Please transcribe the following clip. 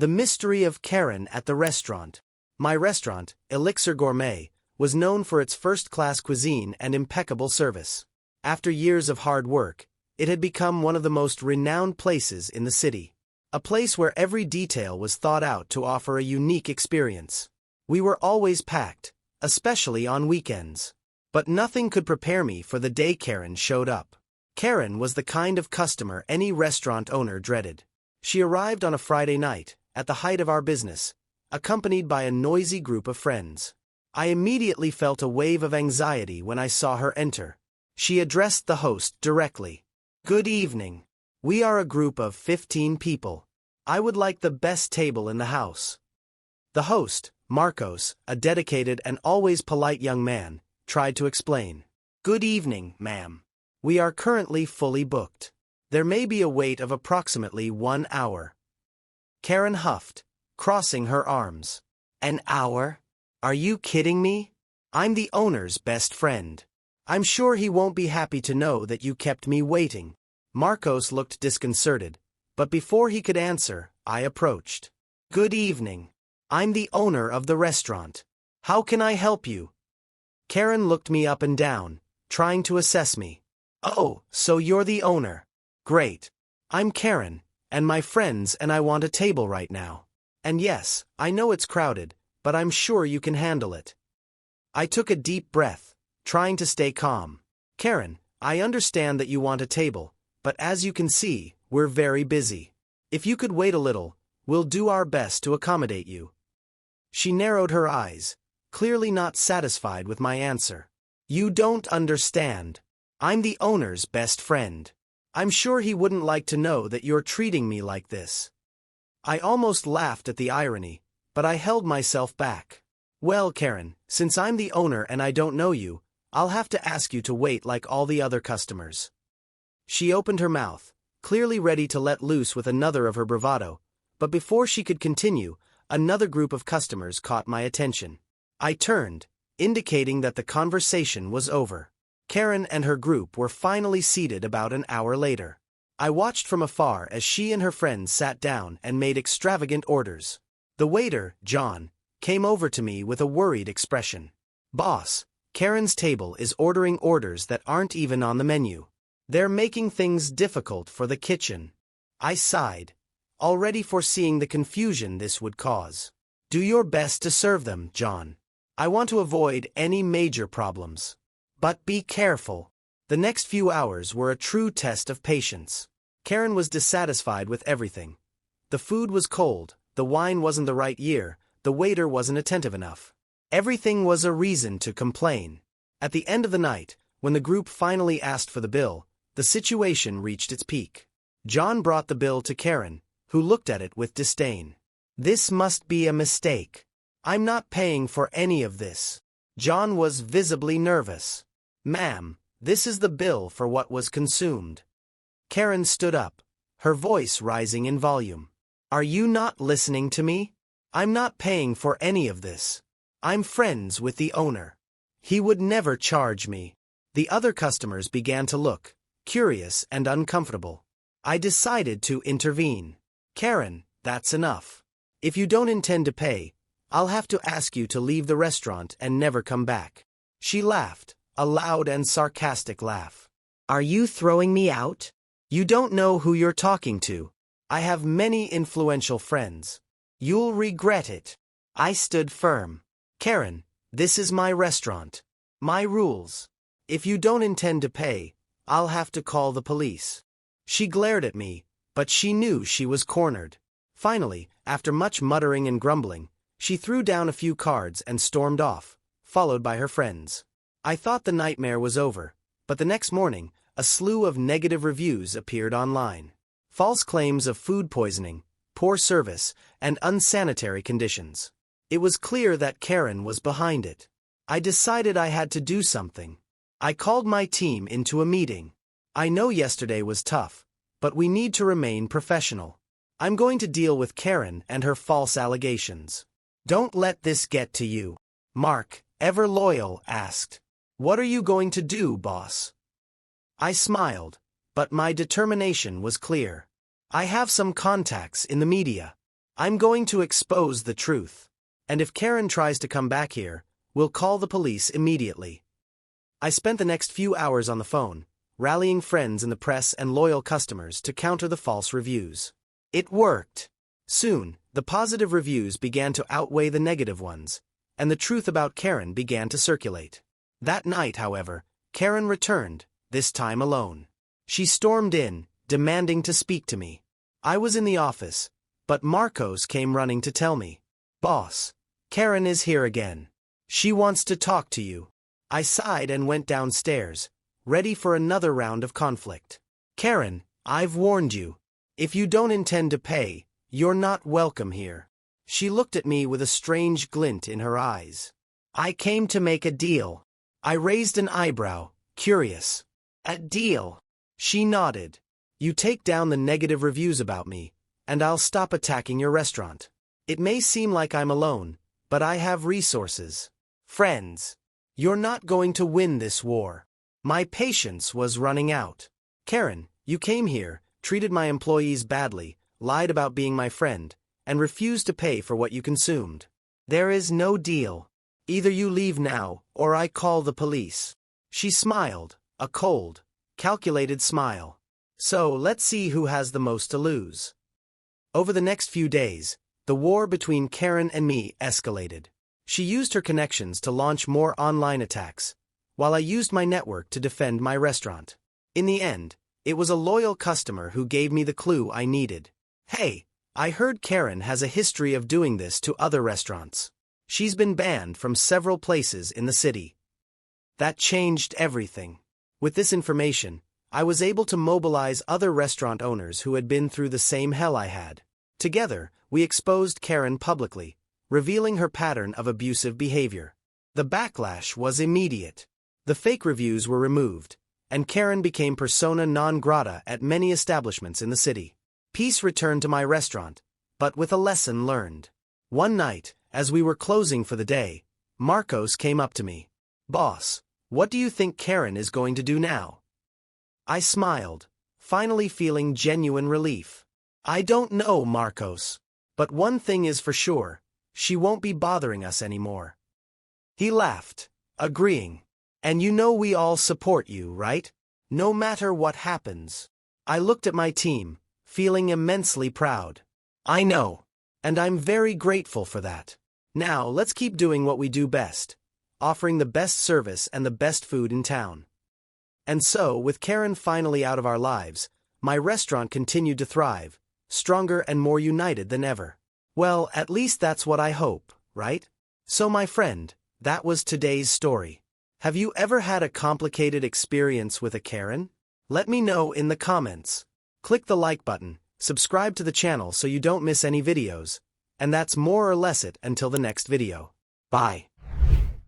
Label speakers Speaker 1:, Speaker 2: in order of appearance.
Speaker 1: The mystery of Karen at the restaurant. My restaurant, Elixir Gourmet, was known for its first-class cuisine and impeccable service. After years of hard work, it had become one of the most renowned places in the city. A place where every detail was thought out to offer a unique experience. We were always packed, especially on weekends. But nothing could prepare me for the day Karen showed up. Karen was the kind of customer any restaurant owner dreaded. She arrived on a Friday night, at the height of our business, accompanied by a noisy group of friends. I immediately felt a wave of anxiety when I saw her enter. She addressed the host directly. "Good evening. We are a group of 15 people. I would like the best table in the house." The host, Marcos, a dedicated and always polite young man, tried to explain. "Good evening, ma'am. We are currently fully booked. There may be a wait of approximately 1 hour." Karen huffed, crossing her arms. "An hour? Are you kidding me? I'm the owner's best friend. I'm sure he won't be happy to know that you kept me waiting." Marcos looked disconcerted, but before he could answer, I approached. "Good evening. I'm the owner of the restaurant. How can I help you?" Karen looked me up and down, trying to assess me. "Oh, so you're the owner. Great. I'm Karen, and my friends and I want a table right now. And yes, I know it's crowded, but I'm sure you can handle it." I took a deep breath, trying to stay calm. "Karen, I understand that you want a table, but as you can see, we're very busy. If you could wait a little, we'll do our best to accommodate you." She narrowed her eyes, clearly not satisfied with my answer. "You don't understand. I'm the owner's best friend. I'm sure he wouldn't like to know that you're treating me like this." I almost laughed at the irony, but I held myself back. "Well, Karen, since I'm the owner and I don't know you, I'll have to ask you to wait like all the other customers." She opened her mouth, clearly ready to let loose with another of her bravado, but before she could continue, another group of customers caught my attention. I turned, indicating that the conversation was over. Karen and her group were finally seated about an hour later. I watched from afar as she and her friends sat down and made extravagant orders. The waiter, John, came over to me with a worried expression. "Boss, Karen's table is ordering orders that aren't even on the menu. They're making things difficult for the kitchen." I sighed, already foreseeing the confusion this would cause. "Do your best to serve them, John. I want to avoid any major problems. But be careful." The next few hours were a true test of patience. Karen was dissatisfied with everything. The food was cold, the wine wasn't the right year, the waiter wasn't attentive enough. Everything was a reason to complain. At the end of the night, when the group finally asked for the bill, the situation reached its peak. John brought the bill to Karen, who looked at it with disdain. "This must be a mistake. I'm not paying for any of this." John was visibly nervous. "Ma'am, this is the bill for what was consumed." Karen stood up, her voice rising in volume. "Are you not listening to me? I'm not paying for any of this. I'm friends with the owner. He would never charge me." The other customers began to look curious and uncomfortable. I decided to intervene. "Karen, that's enough. If you don't intend to pay, I'll have to ask you to leave the restaurant and never come back." She laughed, a loud and sarcastic laugh. "Are you throwing me out? You don't know who you're talking to. I have many influential friends. You'll regret it." I stood firm. "Karen, this is my restaurant. My rules. If you don't intend to pay, I'll have to call the police." She glared at me, but she knew she was cornered. Finally, after much muttering and grumbling, she threw down a few cards and stormed off, followed by her friends. I thought the nightmare was over, but the next morning, a slew of negative reviews appeared online. False claims of food poisoning, poor service, and unsanitary conditions. It was clear that Karen was behind it. I decided I had to do something. I called my team into a meeting. "I know yesterday was tough, but we need to remain professional. I'm going to deal with Karen and her false allegations. Don't let this get to you." Mark, ever loyal, asked, "What are you going to do, boss?" I smiled, but my determination was clear. "I have some contacts in the media. I'm going to expose the truth. And if Karen tries to come back here, we'll call the police immediately. I spent the next few hours on the phone, rallying friends in the press and loyal customers to counter the false reviews. It worked. Soon, the positive reviews began to outweigh the negative ones, and the truth about Karen began to circulate. That night, however, Karen returned, this time alone. She stormed in, demanding to speak to me. I was in the office, but Marcos came running to tell me, "Boss, Karen is here again. She wants to talk to you." I sighed and went downstairs, ready for another round of conflict. "Karen, I've warned you. If you don't intend to pay, you're not welcome here." She looked at me with a strange glint in her eyes. "I came to make a deal." I raised an eyebrow, curious. "A deal?" She nodded. "You take down the negative reviews about me, and I'll stop attacking your restaurant. It may seem like I'm alone, but I have resources. Friends. You're not going to win this war." My patience was running out. "Karen, you came here, treated my employees badly, lied about being my friend, and refused to pay for what you consumed. There is no deal. Either you leave now, or I call the police." She smiled, a cold, calculated smile. "So let's see who has the most to lose." Over the next few days, the war between Karen and me escalated. She used her connections to launch more online attacks, while I used my network to defend my restaurant. In the end, it was a loyal customer who gave me the clue I needed. "Hey, I heard Karen has a history of doing this to other restaurants. She's been banned from several places in the city." That changed everything. With this information, I was able to mobilize other restaurant owners who had been through the same hell I had. Together, we exposed Karen publicly, revealing her pattern of abusive behavior. The backlash was immediate. The fake reviews were removed, and Karen became persona non grata at many establishments in the city. Peace returned to my restaurant, but with a lesson learned. One night, as we were closing for the day, Marcos came up to me. "Boss, what do you think Karen is going to do now?" I smiled, finally feeling genuine relief. "I don't know, Marcos. But one thing is for sure, she won't be bothering us anymore." He laughed, agreeing. "And you know we all support you, right? No matter what happens." I looked at my team, feeling immensely proud. "I know. And I'm very grateful for that. Now let's keep doing what we do best, offering the best service and the best food in town." And so, with Karen finally out of our lives, my restaurant continued to thrive, stronger and more united than ever. Well, at least that's what I hope, right? So my friend, that was today's story. Have you ever had a complicated experience with a Karen? Let me know in the comments. Click the like button, subscribe to the channel so you don't miss any videos, and that's more or less it until the next video. Bye.